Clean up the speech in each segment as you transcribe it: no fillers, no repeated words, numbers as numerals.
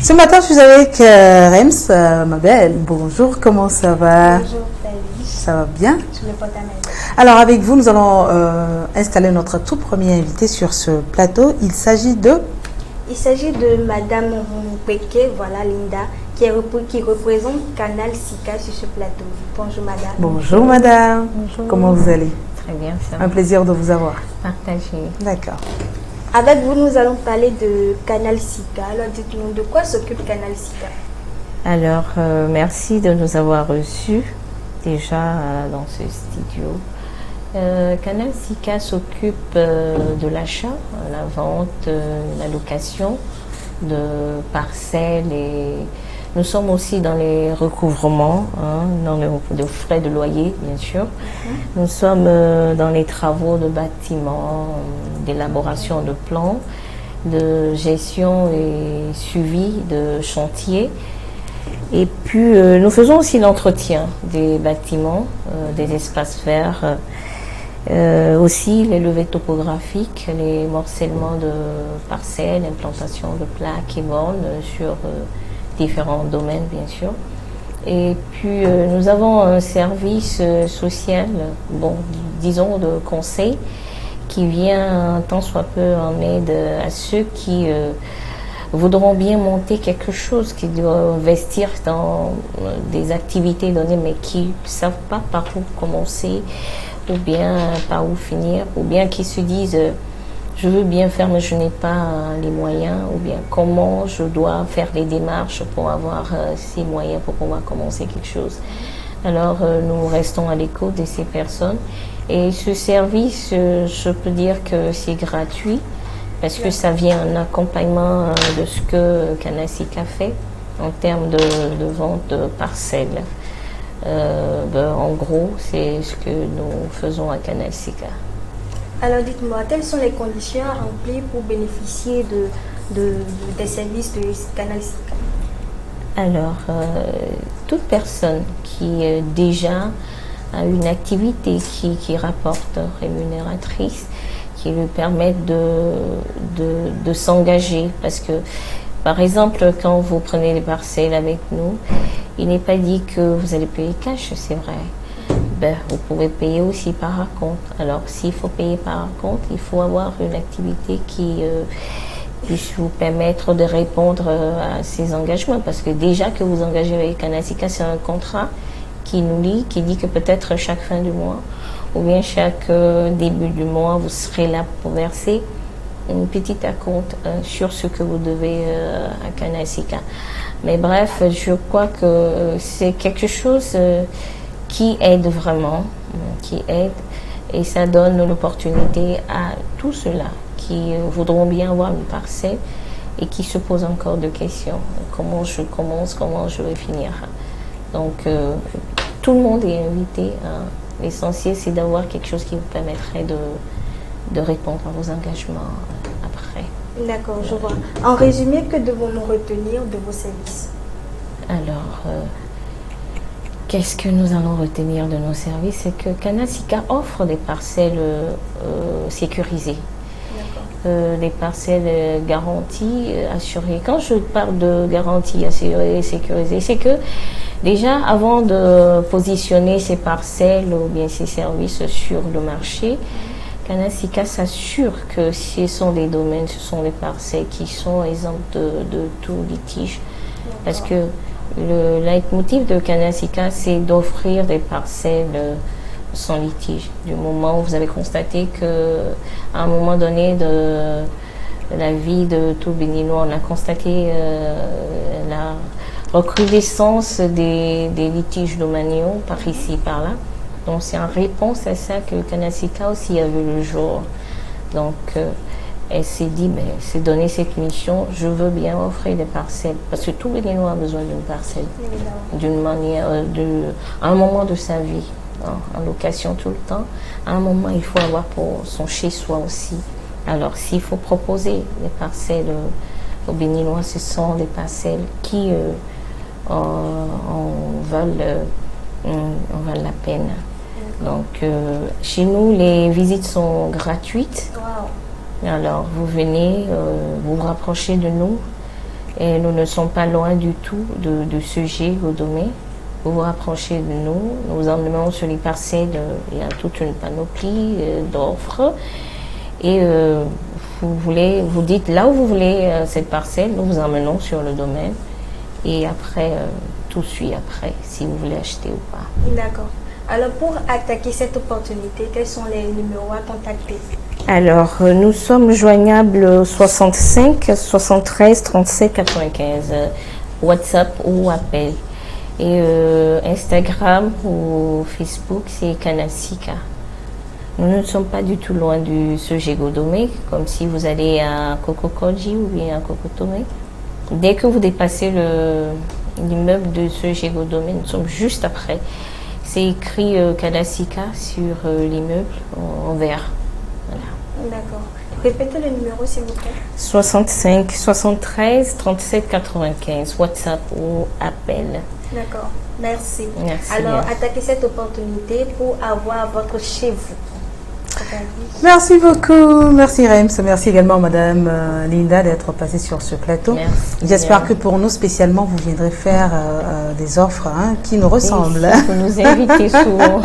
Ce matin, je suis avec Rems, ma belle. Bonjour, comment ça va? Bonjour David, Ça va bien? je me porte à merveille. Alors, avec vous, nous allons installer notre tout premier invité sur ce plateau. Il s'agit de... Il s'agit de Madame Mpeke, voilà Linda, qui représente Canal Sika sur ce plateau. Bonjour Madame. Bonjour, madame. Bonjour. Comment vous allez? Très bien, ça Un plaisir de vous avoir. partagé. D'accord. Avec vous, nous allons parler de Canal Sika. Alors dites-nous, de quoi s'occupe Canal Sika? Alors, merci de nous avoir reçus déjà dans ce studio. Canal Sika s'occupe de l'achat, la vente, la location de parcelles et nous sommes aussi dans les recouvrements, dans les frais de loyer, bien sûr. Nous sommes dans les travaux de bâtiments, d'élaboration de plans, de gestion et suivi de chantier. Et puis, nous faisons aussi l'entretien des bâtiments, des espaces verts, aussi les levées topographiques, les morcellements de parcelles, implantation de plaques et bornes sur différents domaines, bien sûr. Et puis, nous avons un service social, bon, disons de conseil, qui vient un tant soit peu en aide à ceux qui voudront bien monter quelque chose, qui doivent investir dans des activités données, mais qui ne savent pas par où commencer, ou bien par où finir, ou bien qui se disent je veux bien faire, mais je n'ai pas les moyens, ou bien comment je dois faire les démarches pour avoir ces moyens pour pouvoir commencer quelque chose. Alors, nous restons à l'écoute de ces personnes. Et ce service, je peux dire que c'est gratuit, parce que ça vient en accompagnement de ce que Canal Sika fait en termes de vente de parcelles. En gros, c'est ce que nous faisons à Canal Sika. Alors dites-moi, quelles sont les conditions à remplir pour bénéficier des services de Canal Sika? Alors, toute personne qui déjà a une activité qui rapporte rémunératrice, qui lui permet de s'engager, parce que, par exemple, quand vous prenez des parcelles avec nous, il n'est pas dit que vous allez payer cash, c'est vrai. Vous pouvez payer aussi par raconte. Alors, s'il faut payer par raconte, il faut avoir une activité qui puisse vous permettre de répondre à ces engagements. Parce que déjà que vous engagez avec Canal Sika, c'est un contrat qui nous lie, qui dit que peut-être chaque fin du mois ou bien chaque début du mois, vous serez là pour verser une petite acompte sur ce que vous devez à Canal Sika. Mais bref, je crois que c'est quelque chose qui aide vraiment, qui aide, et ça donne l'opportunité à tous ceux-là qui voudront bien avoir une parcelle et qui se posent encore de questions. Comment je commence, comment je vais finir. Donc, tout le monde est invité. L'essentiel, c'est d'avoir quelque chose qui vous permettrait de répondre à vos engagements après. D'accord, je vois. En résumé, que devons-nous retenir de vos services? Alors, qu'est-ce que nous allons retenir de nos services? C'est que Canal Sika offre des parcelles sécurisées. Des parcelles garanties, assurées. Quand je parle de garantie assurée et sécurisée, c'est que déjà, avant de positionner ces parcelles ou bien ces services sur le marché, Canal Sika s'assure que ce sont des domaines, ce sont des parcelles qui sont exemptes de tout litige. Parce que le leitmotiv de Canal Sika, c'est d'offrir des parcelles sans litige. Du moment où vous avez constaté que, à un moment donné de la vie de tout Béninois, on a constaté la recrudescence des litiges domaniaux par ici, par là. Donc c'est en réponse à ça que Canal Sika aussi a vu le jour. Donc elle s'est dit, c'est donner cette mission, je veux bien offrir des parcelles, parce que tout Béninois a besoin d'une parcelle, d'une manière, à un moment de sa vie, en location tout le temps. À un moment, il faut avoir pour son chez-soi aussi. Alors s'il faut proposer des parcelles aux Béninois, ce sont des parcelles qui en valent la peine. Donc, chez nous, les visites sont gratuites. Wow. Alors, vous venez, vous vous rapprochez de nous Et nous ne sommes pas loin du tout de ce Godomé. Vous vous rapprochez de nous, nous vous emmenons sur les parcelles, il y a toute une panoplie d'offres. Et vous dites là où vous voulez cette parcelle, nous vous emmenons sur le domaine. Et après, tout suit après, si vous voulez acheter ou pas. D'accord. Alors, pour attaquer cette opportunité, quels sont les numéros à contacter? Alors, nous sommes joignables 65 73 37 95, WhatsApp ou appel. Et Instagram ou Facebook, c'est Canal Sika. Nous ne sommes pas du tout loin du Sege Godomé, comme si vous allez à Kokokoji ou bien à Kokotomé. Dès que vous dépassez l'immeuble de Sege Godomé, nous sommes juste après. C'est écrit Canal Sika sur l'immeuble en vert. Voilà. D'accord. Répétez le numéro, s'il vous plaît. 65 73 37 95, WhatsApp ou appel. D'accord. Merci. Merci. Alors, attaquez cette opportunité pour avoir votre chez vous. Merci beaucoup. Merci Rems. Merci également Madame Linda d'être passée sur ce plateau. Merci. J'espère que pour nous spécialement, vous viendrez faire des offres qui nous ressemblent. Oui, vous nous invitez souvent.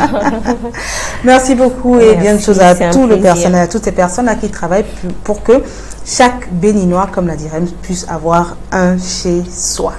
Merci beaucoup et bien de choses à tout le personnel, à toutes ces personnes qui travaillent pour que chaque Béninois, comme l'a dit Rems, puisse avoir un chez soi.